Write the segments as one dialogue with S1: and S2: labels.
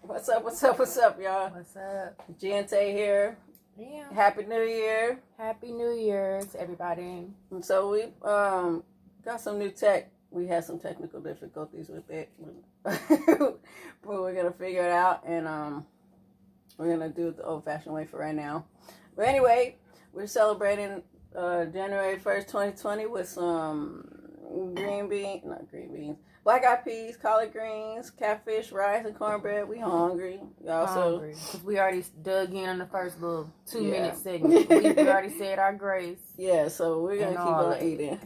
S1: What's up, y'all?
S2: What's up?
S1: G Tae here.
S2: Yeah.
S1: Happy New Year.
S2: Happy New Year to everybody.
S1: And so we got some new tech. We had some technical difficulties with it. But we're going to figure it out, and we're going to do it the old-fashioned way for right now. But anyway, we're celebrating January 1st, 2020 with some black-eyed peas, collard greens, catfish, rice, and cornbread. We hungry. Y'all
S2: hungry. Because we already dug in on the first little 2-minute segment. We already said our grace.
S1: Yeah, so we're going to keep on eating.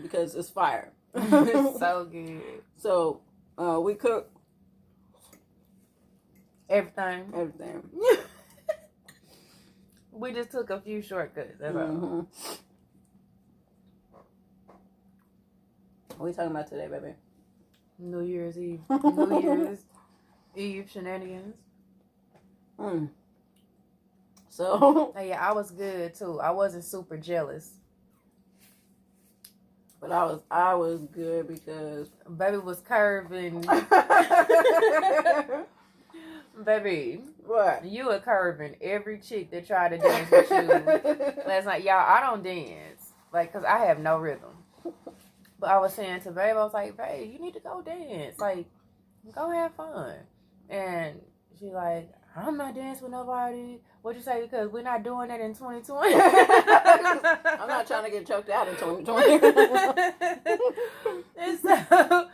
S1: Because it's fire.
S2: It's so good.
S1: So, we cook
S2: everything. We just took a few shortcuts. That's all.
S1: What are we talking about today, baby?
S2: New Year's Eve. New Year's Eve shenanigans.
S1: So.
S2: Yeah, I was good too. I wasn't super jealous.
S1: But I was good because
S2: baby was curving. Baby,
S1: what?
S2: You were curving every chick that tried to dance with you last night. Y'all, I don't dance, like, cause I have no rhythm. But I was saying to babe, I was like, babe, you need to go dance, like, go have fun. And she like, I'm not dancing with nobody. What'd you say? Because we're not doing that in 2020.
S1: I'm not trying to get choked out in 2020.
S2: And so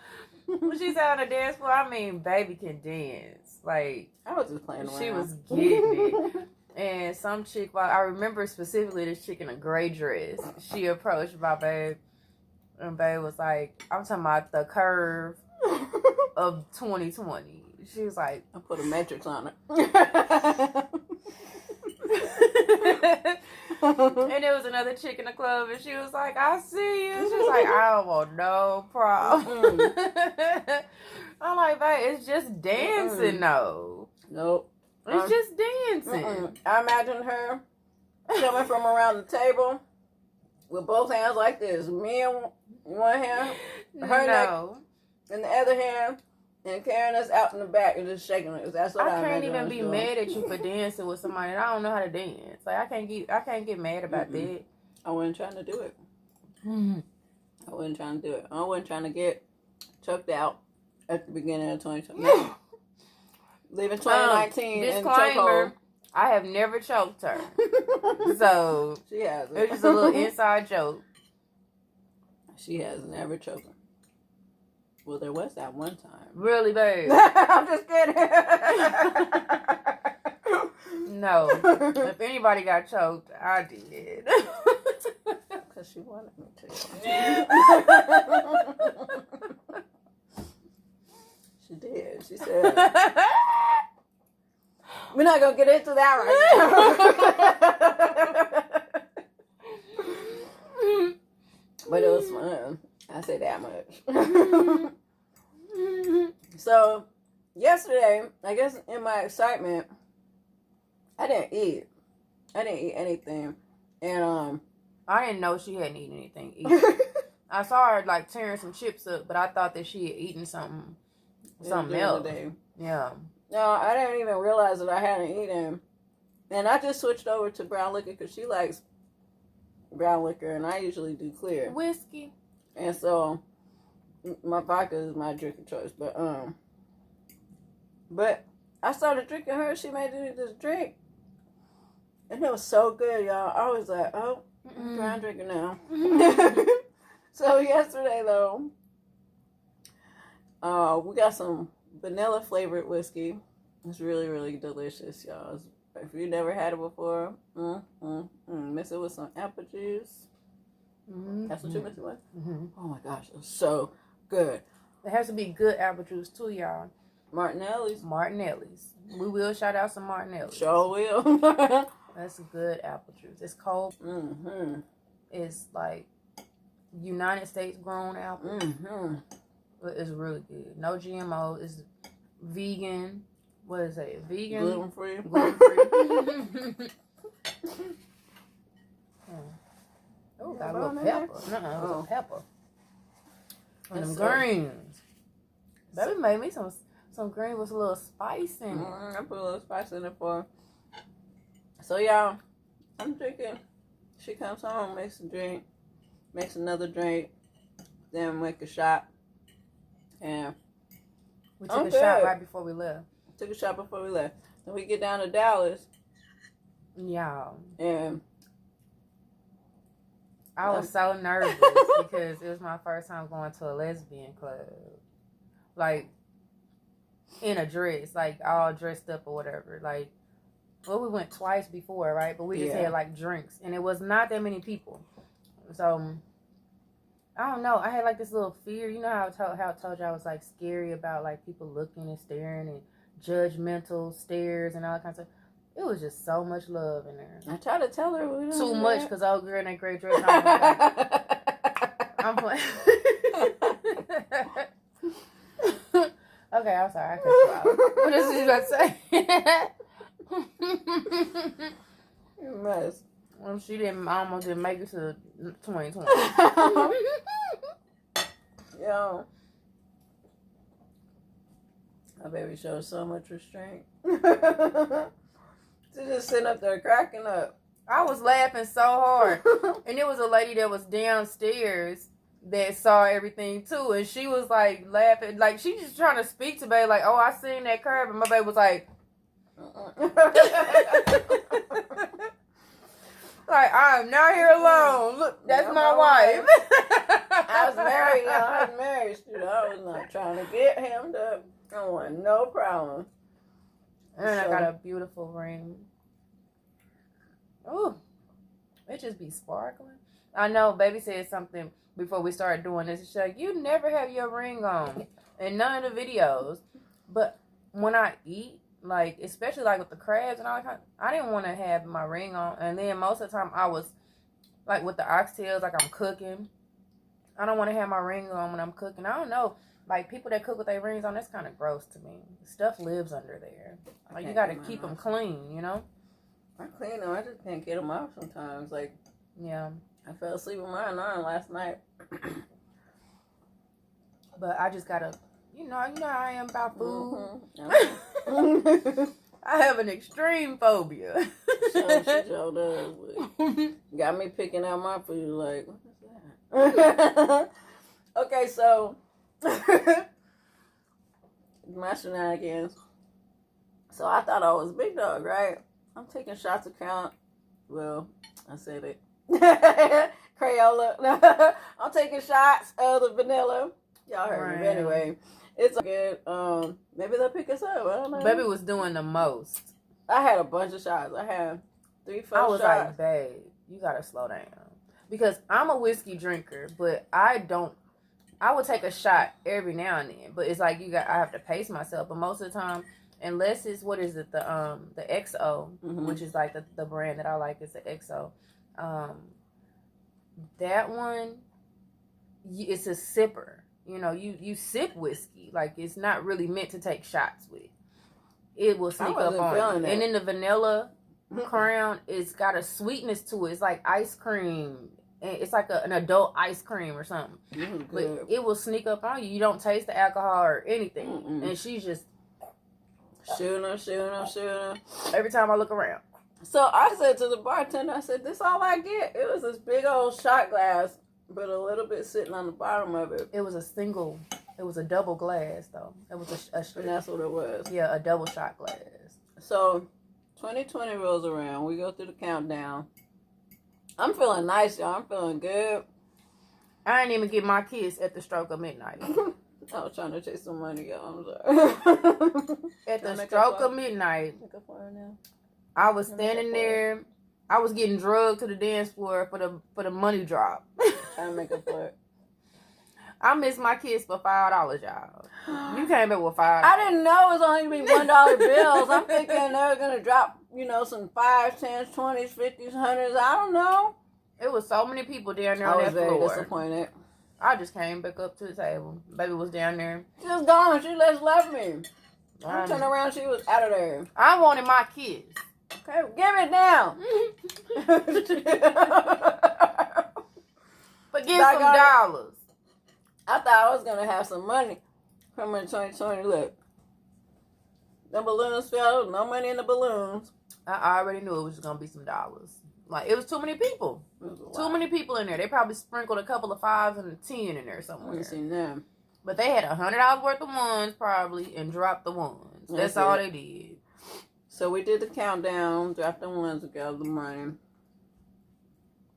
S2: when she's out on the dance floor, I mean, baby can dance. Like,
S1: I was just playing around.
S2: She was getting it. And some chick, I remember specifically this chick in a gray dress. She approached my babe, and babe was like, I'm talking about the curve of 2020. She was like,
S1: I put a matrix on it.
S2: And there was another chick in the club, and she was like, I see you. She was like, I don't want no problem. I'm like, babe, it's just dancing, though.
S1: Nope.
S2: It's just dancing.
S1: I imagine her coming from around the table with both hands like this. Me in one hand, her neck in the other hand, and carrying us out in the back and just shaking it. That's what I
S2: can't even be mad at you for dancing with somebody and I don't know how to dance. Like, I can't get mad about that.
S1: I wasn't trying to do it. I wasn't trying to do it. I wasn't trying to get choked out at the beginning of 2020. Leaving 2019 in chokehold.
S2: I have never choked her. So
S1: she has.
S2: It was just a little inside joke.
S1: She has never choked her. Well, there was that one time.
S2: Really, babe?
S1: I'm just kidding.
S2: No. If anybody got choked, I did.
S1: Because she wanted me to. She did. She said, we're not going to get into that right now. But it was fun. I say that much. So, yesterday, I guess in my excitement, I didn't eat. I didn't eat anything. And,
S2: I didn't know she hadn't eaten anything either. I saw her, like, tearing some chips up, but I thought that she had eaten something else. Yeah.
S1: No, I didn't even realize that I hadn't eaten. And I just switched over to brown liquor because she likes brown liquor, and I usually do clear.
S2: Whiskey.
S1: And so, my vodka is my drink of choice. But I started drinking her. She made me this drink. And it was so good, y'all. I was like, oh, I'm drinking now. So, yesterday, though, we got some vanilla flavored whiskey. It's really, really delicious, y'all. If you never had it before, mix it with some apple juice. That's what you mix it with? Oh my gosh, it's so good.
S2: It has to be good apple juice too, y'all.
S1: Martinelli's.
S2: We will shout out some Martinelli's.
S1: Sure will.
S2: That's good apple juice. It's cold. It's like United States grown apple. But it's really good. No GMO. It's vegan. What is it? Vegan?
S1: Gluten-free.
S2: Oh, got a little pepper. It was a pepper. And them greens. Baby made me some some green with a little spice in it.
S1: I put a little spice in it for her. So, y'all, I'm drinking. She comes home, makes a drink, makes another drink, then make a shot. And
S2: we took a shot right before we left.
S1: Took a shot before we left. Then we get down to Dallas.
S2: Y'all.
S1: And
S2: I was so nervous because it was my first time going to a lesbian club. Like, in a dress, like, all dressed up or whatever. Like, well, we went twice before, right? But we just had, like, drinks. And it was not that many people. So, I don't know. I had, like, this little fear. You know how I told you I was, like, scary about, like, people looking and staring and judgmental stares and all that kind of stuff. It was just so much love in there.
S1: I tried to tell her.
S2: Too much, because old girl in that gray dress. I'm playing. Okay, I'm sorry. I cut you out. What else did you about to say?
S1: You mess.
S2: Well, she almost didn't make it to 2020.
S1: Yo. My baby shows so much restraint. She's just sitting up there cracking up.
S2: I was laughing so hard. And there was a lady that was downstairs that saw everything too. And she was like laughing. Like, she just trying to speak to baby. Like, oh, I seen that curve. And my baby was like, like, I'm not here alone. Look, that's my wife.
S1: I was married. I was married. Dude, I was not trying to get hemmed up. I want no problem.
S2: And I got a beautiful ring. Ooh, it just be sparkling. I know, baby said something before we started doing this. She's like, you never have your ring on in none of the videos. But when I eat, like, especially like with the crabs and all that, I didn't want to have my ring on. And then most of the time I was like with the oxtails, like I'm cooking. I don't want to have my ring on when I'm cooking. I don't know. Like, people that cook with their rings on, that's kind of gross to me. Stuff lives under there. Like, you got to keep them clean, you know?
S1: I clean them. I just can't get them off sometimes. Like,
S2: yeah.
S1: I fell asleep with mine on last night.
S2: But I just got to, you know how I am about food.
S1: Mm-hmm.
S2: I have an extreme phobia.
S1: She sure does. Got me picking out my food like, what is that? Okay, so... my shenanigans. So I thought I was big dog, right? I'm taking shots of count. Well, I said it. Crayola. I'm taking shots of the vanilla. Y'all heard me. Anyway, it's good. Maybe they'll pick us up. I don't know.
S2: Baby was doing the most.
S1: I had a bunch of shots. I had 3-4 shots.
S2: I was like, babe, you gotta slow down. Because I'm a whiskey drinker, but I would take a shot every now and then, but it's like I have to pace myself. But most of the time, unless it's the XO, which is like the brand that I like is the XO. That one, it's a sipper. You know, you sip whiskey. Like, it's not really meant to take shots with. It will sneak up on you. And then the vanilla crown, it's got a sweetness to it. It's like ice cream. It's like an adult ice cream or something. But it will sneak up on you. You don't taste the alcohol or anything. And she's just
S1: shooting her.
S2: every time I look around.
S1: So I said to the bartender, I said, this all I get. It was this big old shot glass, but a little bit sitting on the bottom of it.
S2: It was a double glass, though. It was
S1: and that's what it was.
S2: Yeah, a double shot glass.
S1: So 2020 rolls around. We go through the countdown. I'm feeling nice, y'all. I'm feeling good.
S2: I didn't even get my kiss at the stroke of midnight.
S1: I was trying to chase some money, y'all. I'm sorry.
S2: At the stroke of midnight, I was standing there. I was getting drugged to the dance floor for the money drop.
S1: Trying to make up for it.
S2: I missed my kiss for $5, y'all. You came back with $5.
S1: I didn't know it was only going to be $1 bills. I'm thinking they were going to drop, some 5s, 10s, 20s, 50s, 100s. I don't know.
S2: It was so many people down there on that floor. I was
S1: very disappointed.
S2: I just came back up to the table. Baby was down there.
S1: She was gone. She just left me. I turned around. She was out of there.
S2: I wanted my kiss.
S1: Okay, give it now.
S2: But give some dollars.
S1: I thought I was going to have some money from in 2020. Look, The balloons fell. No money in the balloons.
S2: I already knew it was just gonna be some dollars. Like, it was too many people. Too many people in there. They probably sprinkled a couple of 5s and a 10 in there somewhere.
S1: I seen them.
S2: But they had $100 worth of ones probably and dropped the ones. That's all they did.
S1: So we did the countdown, dropped the ones, and got the money.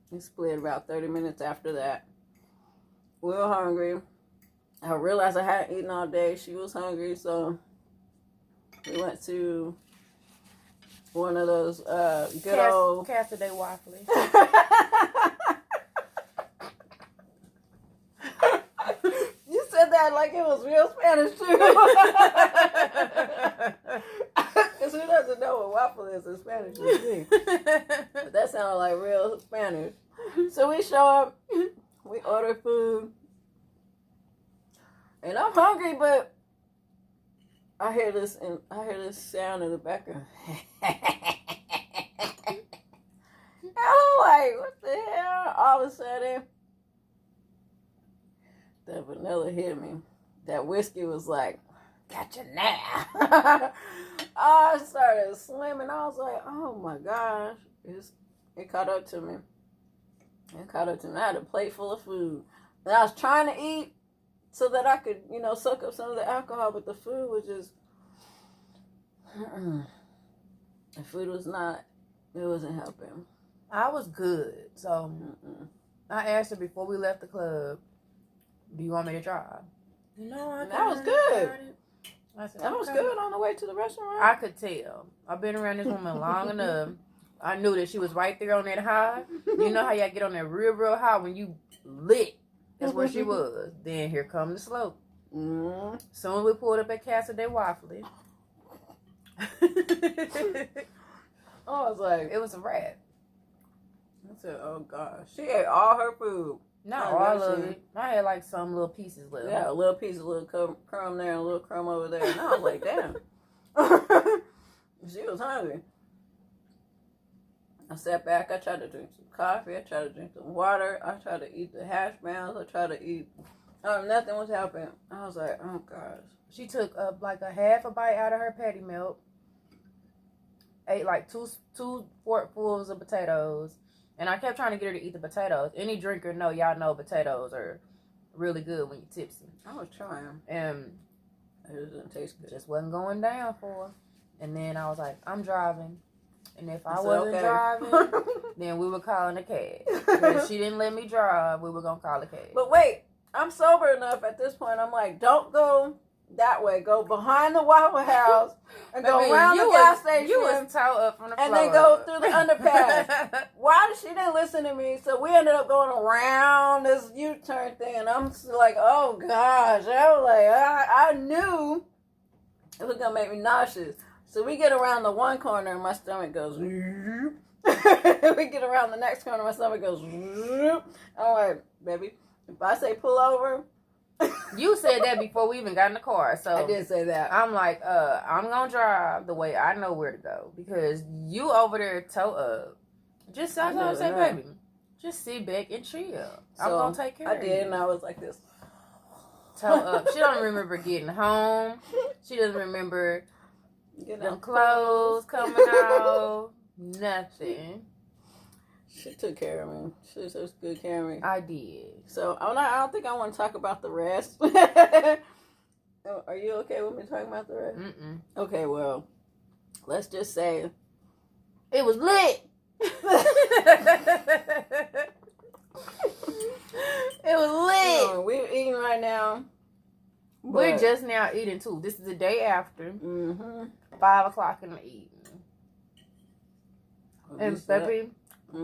S1: We split about 30 minutes after that. We were hungry. I realized I hadn't eaten all day. She was hungry, so we went to one of those good old
S2: Cassidy waffles.
S1: You said that like it was real Spanish too. Because who doesn't know what waffle is in Spanish? But that sounded like real Spanish. So we show up, we order food, and I'm hungry, but I hear this sound in the background. I'm like, what the hell? All of a sudden, the vanilla hit me. That whiskey was like, gotcha now. I started swimming. I was like, oh my gosh. It caught up to me. I had a plate full of food. And I was trying to eat so that I could, soak up some of the alcohol, but the food was just, the food was not, it wasn't helping.
S2: I was good. So I asked her before we left the club, do you want me to drive? No,
S1: that was good.
S2: I said,
S1: that was good on the way to the restaurant.
S2: I could tell. I've been around this woman long enough. I knew that she was right there on that high. You know how y'all get on that real, real high when you lit? That's where she was. Then here comes the slope. Soon as we pulled up at Cassidy Waffle.
S1: I was like,
S2: it was a wrap.
S1: I said, oh gosh. She ate all her food.
S2: Not all of it. I had like some little pieces left.
S1: Yeah, a little piece, a little crumb there, and a little crumb over there. And I was like, damn. She was hungry. I sat back. I tried to drink some coffee. I tried to drink some water. I tried to eat the hash browns. I tried to eat. Nothing was happening. I was like, oh gosh.
S2: She took like a half a bite out of her patty melt. Ate like two forkfuls of potatoes. And I kept trying to get her to eat the potatoes. Any drinker y'all know potatoes are really good when you're tipsy.
S1: I was trying.
S2: And
S1: it didn't taste good.
S2: Just wasn't going down for her. And then I was like, I'm driving. And if I wasn't driving, then we were calling a cab. Because she didn't let me drive, we were going to call a cab.
S1: But wait, I'm sober enough at this point. I'm like, don't go that way. Go behind the Waffle House and go around the gas station.
S2: You was towed up from the floor.
S1: And then go through the underpass. Why did she didn't listen to me? So we ended up going around this U-turn thing. And I'm like, oh gosh. I was like, I knew it was going to make me nauseous. So we get around the one corner and my stomach goes. We get around the next corner, my stomach goes. I'm like, baby, if I say pull over.
S2: You said that before we even got in the car. So
S1: I did say that.
S2: I'm like, I'm going to drive the way I know where to go. Because you over there toe up. Just say, baby, just sit back and chill. So I'm going to take care of you.
S1: I did, and I was like this.
S2: Toe up. She don't remember getting home. She doesn't remember them clothes coming out. Nothing.
S1: She took care of me. She took good care of me.
S2: I did.
S1: So I don't think I want to talk about the rest. Are you okay with me talking about the rest?
S2: Mm-mm.
S1: Okay, well, let's just say
S2: it was lit. It was lit.
S1: We're eating right now.
S2: We're just now eating too. This is the day after. 5 o'clock in the evening. And baby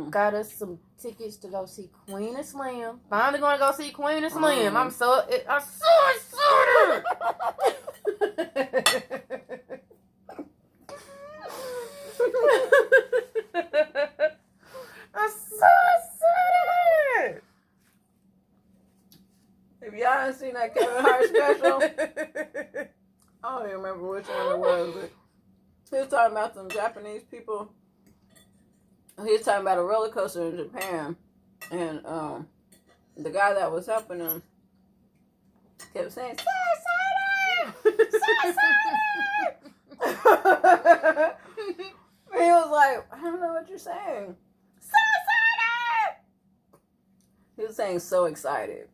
S2: got us some tickets to go see Queen and Slim. Finally going to go see Queen and Slim. I'm so excited. I'm so excited.
S1: If y'all haven't seen that Kevin Hart special, I don't even remember which one it was, but he was talking about some Japanese people. He was talking about a roller coaster in Japan, and the guy that was helping him kept saying, "So excited! So excited!" Tang's so excited.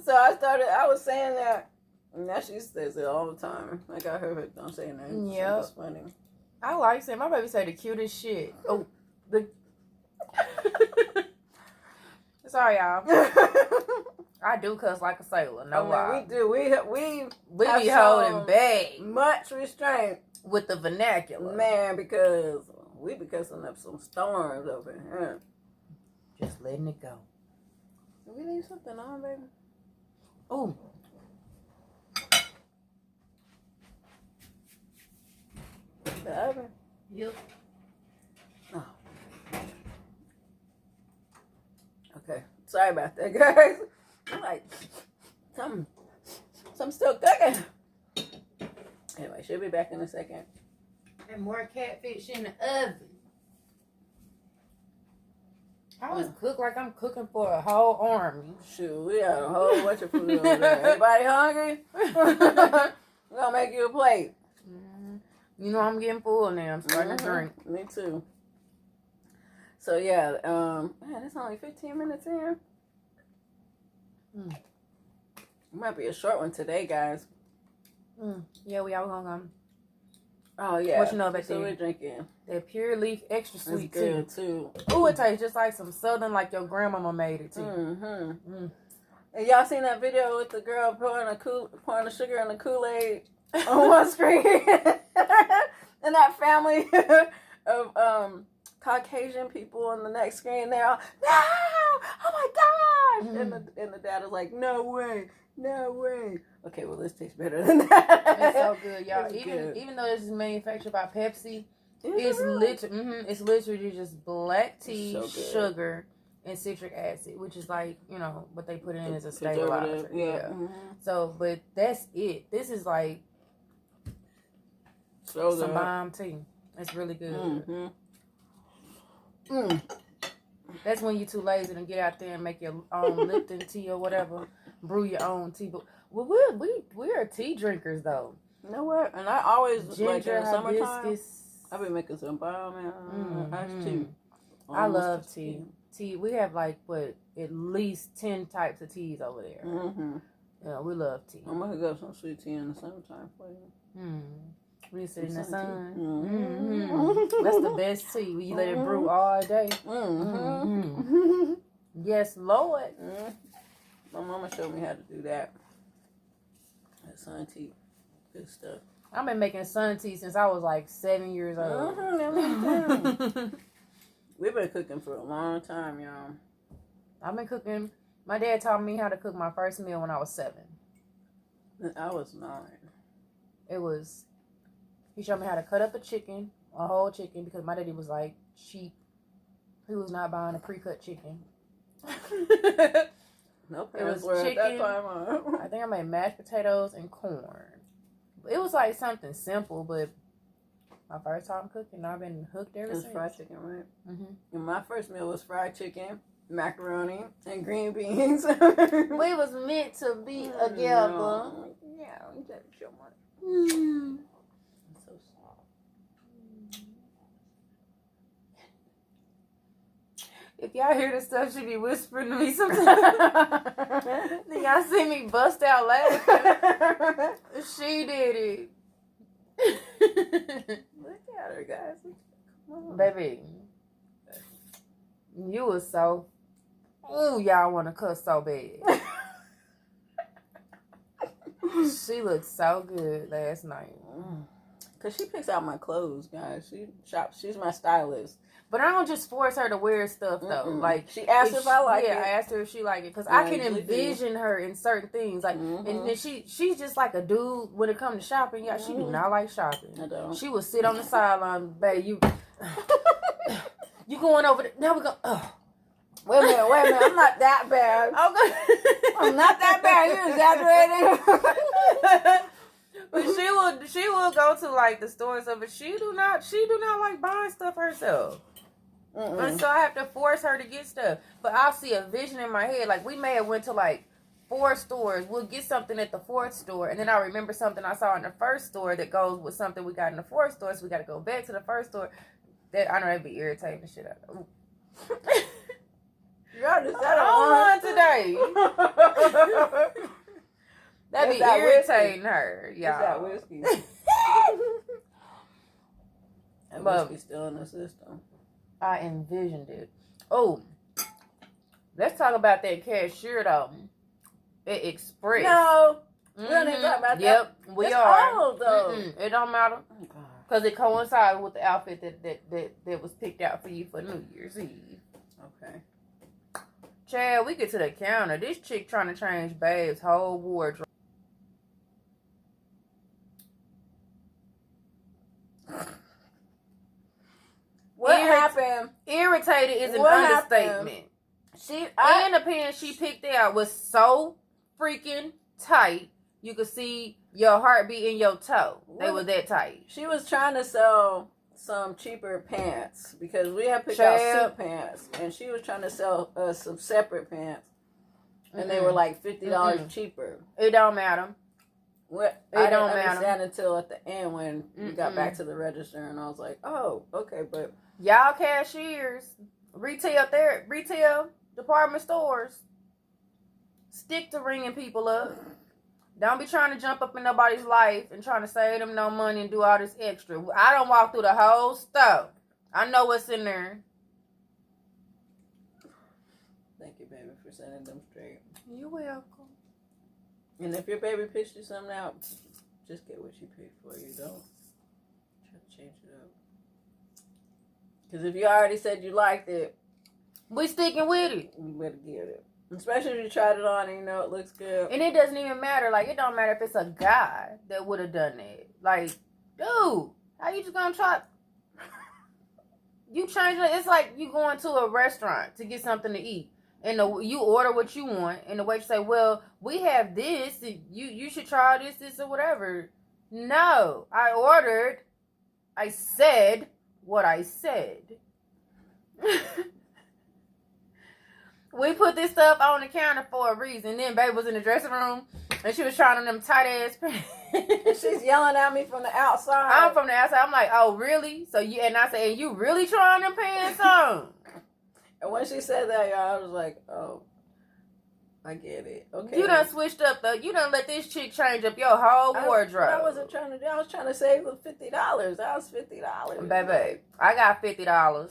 S1: So I was saying that, and now she says it all the time. I got her hooked on saying that.
S2: Yeah.
S1: It's funny.
S2: I like saying, my baby say the cutest shit. Oh, sorry, y'all. I do cuss like a sailor. No lie.
S1: We do. We
S2: be holding back.
S1: Much restraint
S2: With the vernacular.
S1: Man, because we be cussing up some storms over here.
S2: Just letting it go.
S1: Did we leave something on, baby?
S2: Ooh.
S1: The oven?
S2: Yep.
S1: Oh. Okay. Sorry about that, guys. I'm like, some still cooking. Anyway, she'll be back in a second.
S2: And more catfish in the oven. I always cook like I'm cooking for a whole army.
S1: Shoot, we got a whole bunch of food over there. Everybody hungry? We're gonna make you a plate.
S2: Mm-hmm. You know I'm getting full now. I'm starting to drink.
S1: Me too. So yeah, man, it's only 15 minutes in. It might be a short one today, guys.
S2: Yeah, we all gonna go.
S1: Oh yeah.
S2: What you know about
S1: so
S2: that?
S1: we're drinking.
S2: That pure leaf extra sweet
S1: It's good too.
S2: Ooh, it tastes just like some southern, like your grandmama made it too.
S1: Mm-hmm. And y'all seen that video with the girl pouring the sugar in the Kool-Aid on one screen? And that family of Caucasian people on the next screen, they're all, no! Oh my gosh! And the dad is like, no way. Okay, well, this tastes better than that.
S2: It's so good, y'all.
S1: It's good.
S2: Even though this is manufactured by Pepsi, it's literally just black tea,
S1: so
S2: sugar, and citric acid, which is like, you know, what they put in as a stabilizer. Yeah. So, but that's it. This is like some bomb tea. It's really good. That's when you're too lazy to get out there and make your own Lipton tea or whatever. Brew your own tea. But we're tea drinkers though.
S1: You know what? And I always
S2: ginger,
S1: like in the summertime.
S2: hibiscus.
S1: I've been making some bomb iced tea.
S2: I love tea. We have like at least 10 types of teas over there. Yeah, we love tea.
S1: I'm gonna hook up some sweet tea in the summertime for you.
S2: We sit in the sun. That's the best tea. You let it brew all day. Yes, Lord.
S1: My mama showed me how to do that. That sun tea. Good stuff.
S2: I've been making sun tea since I was like 7 years old.
S1: We've been cooking for a long time, y'all.
S2: I've been cooking. My dad taught me how to cook my first meal when I was 7.
S1: I was 9.
S2: He showed me how to cut up a whole chicken, because my daddy was like cheap. He was not buying a pre-cut chicken.
S1: Nope.
S2: It was chicken. I think I made mashed potatoes and corn. It was like something simple, but my first time cooking, I've been hooked ever since.
S1: It was fried chicken, right? And my first meal was fried chicken, macaroni, and green beans.
S2: We was meant to be together.
S1: Yeah, that's so much. So soft.
S2: If y'all hear the stuff she be whispering to me sometimes, then y'all see me bust out laughing. She did it.
S1: Look at her, guys. Come on.
S2: Baby, you was so... Ooh, y'all want to cuss so bad. She looked so good last night.
S1: Because she picks out my clothes, guys. She shops. She's my stylist.
S2: But I don't just force her to wear stuff, though. Like,
S1: she asked if I like it.
S2: Yeah, I asked her if she liked it. Because I can envision her in certain things. Like, and then she's just like a dude when it comes to shopping. Yeah, she do not like shopping.
S1: I don't.
S2: She would sit on the sideline, babe, you going over there. Now we go,
S1: Wait a minute. I'm not that bad. I'm not that bad. You're exaggerating.
S2: But she will go to like the stores of it. She do not like buying stuff herself. And so I have to force her to get stuff. But I'll see a vision in my head. Like, we may have went to like 4 stores. We'll get something at the 4th store, and then I'll remember something I saw in the 1st store that goes with something we got in the 4th store. So we got to go back to the 1st store. That I know that'd be irritating the shit out of.
S1: Y'all just said
S2: I don't want today. That be irritating her, y'all.
S1: It's that whiskey. That whiskey's still in the system.
S2: I envisioned it. Oh, let's talk about that cashier though. At Express.
S1: No, we don't even talk about that.
S2: Yep, we are.
S1: Old, though.
S2: It don't matter because it coincides with the outfit that was picked out for you for New Year's Eve.
S1: Okay.
S2: Chad, we get to the counter. This chick trying to change Babe's whole wardrobe.
S1: What happened?
S2: Irritated is an understatement.
S1: And
S2: the pants she picked out was so freaking tight. You could see your heartbeat in your toe. They were that tight.
S1: She was trying to sell some cheaper pants because we had picked out suit pants, and she was trying to sell some separate pants, and they were like $50 cheaper.
S2: It don't matter.
S1: I didn't understand until at the end when we got back to the register, and I was like, "Oh, okay." But
S2: y'all cashiers, retail department stores, stick to ringing people up. Don't be trying to jump up in nobody's life and trying to save them no money and do all this extra. I don't walk through the whole stuff. I know what's in there.
S1: Thank you, baby, for sending them straight.
S2: You're welcome.
S1: And if your baby pitched you something out, just get what she picked for you. Don't try to change it up. Because if you already said you liked it,
S2: we sticking with it.
S1: You better get it. Especially if you tried it on and you know it looks good.
S2: And it doesn't even matter. Like, it don't matter if it's a guy that would have done that. Like, dude, how you just gonna try? You change it. It's like you going to a restaurant to get something to eat. And you order what you want. And the waitress say, well, we have this. And you should try this, or whatever. No. I said what I said. We put this stuff on the counter for a reason. Then baby was in the dressing room and she was trying on them tight ass pants.
S1: And she's yelling at me from the outside.
S2: I'm from the outside. I'm like, oh really? So I said, and you really trying them pants on?
S1: And when she said that, y'all, I was like, oh, I get it. Okay.
S2: You done switched up you done let this chick change up your whole wardrobe.
S1: I wasn't trying to do. I was trying to save the $50. That was $50.
S2: Baby, I got $50.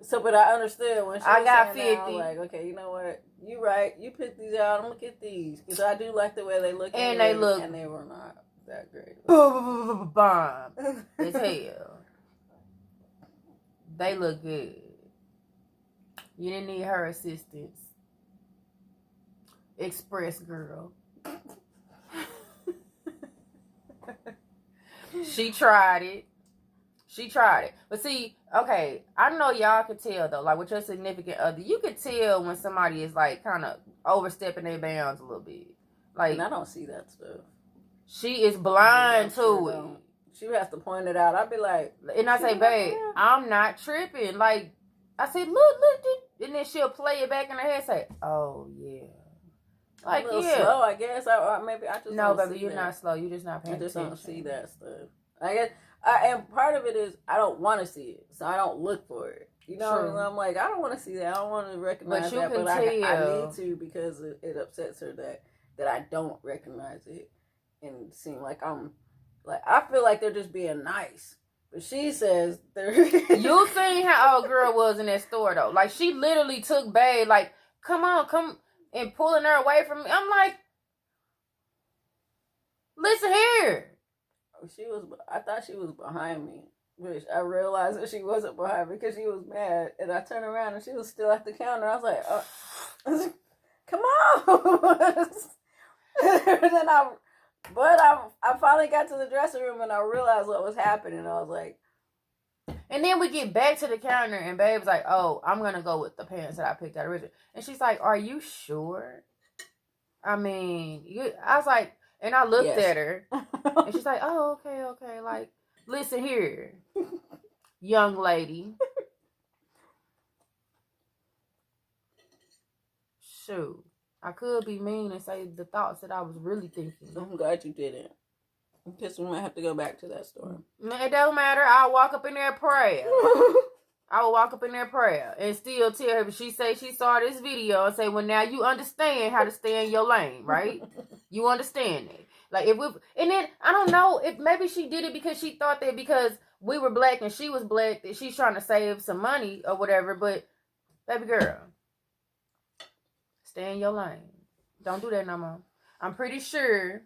S1: So, but I understood when she
S2: I
S1: was
S2: got
S1: saying
S2: 50.
S1: That, I was like, okay, you know what? You right. You picked these out. I'm gonna get these because I do like the way they look.
S2: And
S1: they were not that great.
S2: Bomb as hell. They look good. You didn't need her assistance. Express girl. She tried it. But see, okay, I know y'all could tell though, like with your significant other, you could tell when somebody is like kind of overstepping their bounds a little bit. Like, and
S1: I don't see that stuff.
S2: She is blind to it.
S1: She has to point it out. I'd be like,
S2: and I say, babe, I'm not tripping. Like, I say, look, and then she'll play it back in her head, say, oh yeah. Like,
S1: a little slow, I guess. Or maybe I just
S2: no, baby, you're not slow. You're just not paying attention.
S1: I just don't see that stuff. I guess, and part of it is I don't want to see it, so I don't look for it. You know, I'm like, I don't want to see that. I don't want to recognize that, but I need to because it upsets her that I don't recognize it and seem like I'm like I feel like they're just being nice. But she says they're.
S2: You seen how old girl was in that store though? Like she literally took Babe, like, come and pulling her away from me. I'm like, listen here.
S1: I thought she was behind me, which I realized that she wasn't behind me because she was mad. And I turned around and she was still at the counter. I was like, come on. Then I finally got to the dressing room and I realized what was happening. I was like,
S2: and then we get back to the counter and Babe's like, oh, I'm going to go with the pants that I picked out originally. And she's like, are you sure? I mean, I was like, and I looked at her and she's like, oh, okay. Like, listen here, young lady. Shoot, I could be mean and say the thoughts that I was really thinking.
S1: I'm glad you didn't. Because we might have to go back to that store.
S2: It don't matter. I'll walk up in there and pray. I would walk up in there prayer and still tell her, but she say she saw this video and say, well, now you understand how to stay in your lane, right? You understand it. Like, if we, and then, I don't know, if maybe she did it because she thought that because we were black and she was black, that she's trying to save some money or whatever, but, baby girl, stay in your lane. Don't do that no more. I'm pretty sure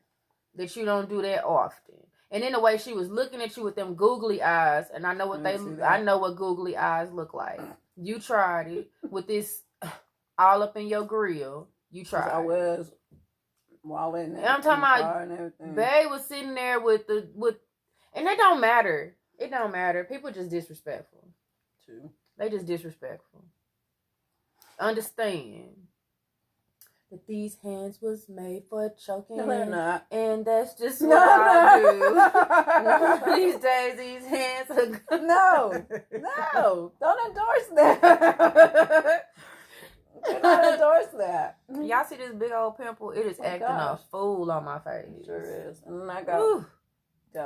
S2: that you don't do that often. And in the way she was looking at you with them googly eyes, and I know what I know what googly eyes look like. You tried it with this all up in your grill. You tried.
S1: I was walling.
S2: And I'm talking about Bae was sitting there with, and it don't matter. It don't matter. People just disrespectful.
S1: True.
S2: They just disrespectful. Understand that these hands was made for choking.
S1: No, they're not.
S2: And that's just what I do. These days, these hands are good.
S1: No. Don't endorse that. Do not endorse that.
S2: Y'all see this big old pimple? It is acting a fool on my face.
S1: It sure is. And I got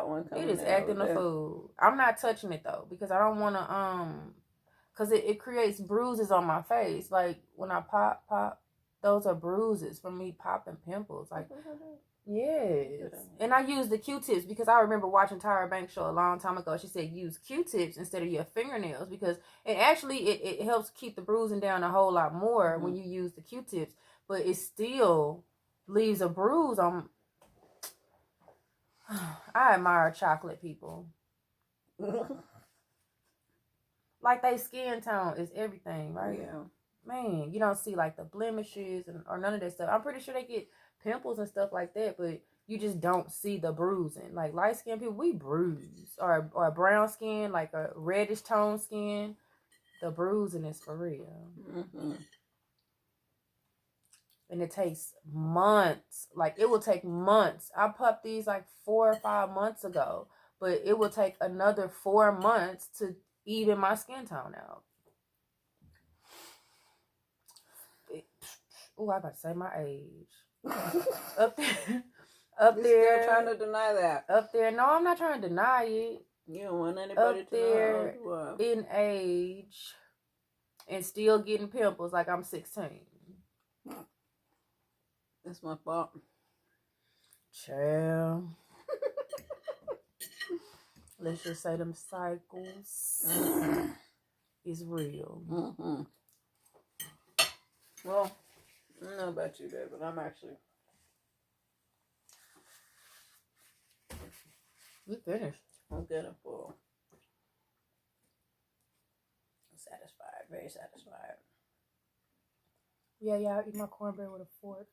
S1: one coming.
S2: It is acting a fool. I'm not touching it, though, because I don't want to, because it creates bruises on my face. Like, when I pop, those are bruises from me popping pimples. Like, yes. And I use the Q-tips because I remember watching Tyra Banks' show a long time ago. She said use Q-tips instead of your fingernails because it actually it helps keep the bruising down a whole lot more when you use the Q-tips. But it still leaves a bruise on. I admire chocolate people. Like, they skin tone is everything, right?
S1: Yeah.
S2: Man, you don't see like the blemishes or none of that stuff. I'm pretty sure they get pimples and stuff like that, but you just don't see the bruising. Like, light skinned people, we bruise. Or brown skin, like a reddish tone skin, the bruising is for real. Mm-hmm. And it takes months. Like, it will take months. I popped these like 4 or 5 months ago, but it will take another 4 months to even my skin tone out. Oh, I'm about to say my age. Up there.
S1: Still trying to deny that.
S2: Up there. No, I'm not trying to deny it.
S1: You don't want anybody to know who you are.
S2: In age and still getting pimples like I'm 16.
S1: That's my fault.
S2: Child. Let's just say them cycles is real.
S1: Mm-hmm. Well, I don't know about you, babe, but I'm actually...
S2: We finished.
S1: I'm getting full. Satisfied. Very satisfied.
S2: Yeah, y'all eat my cornbread with a fork.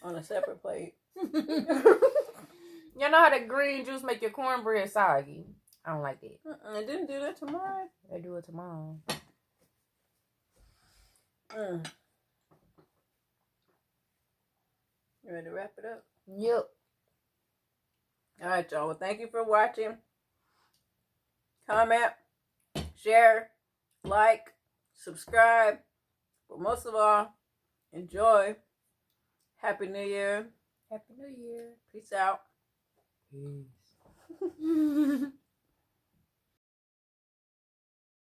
S1: On a separate plate.
S2: Y'all know how that green juice make your cornbread soggy? I don't like that.
S1: I didn't do that tomorrow.
S2: They do it tomorrow.
S1: You ready to wrap it up?
S2: Yep.
S1: All right, y'all. Well, thank you for watching. Comment, share, like, subscribe. But most of all, enjoy. Happy New Year.
S2: Happy New Year.
S1: Peace out.
S2: Peace.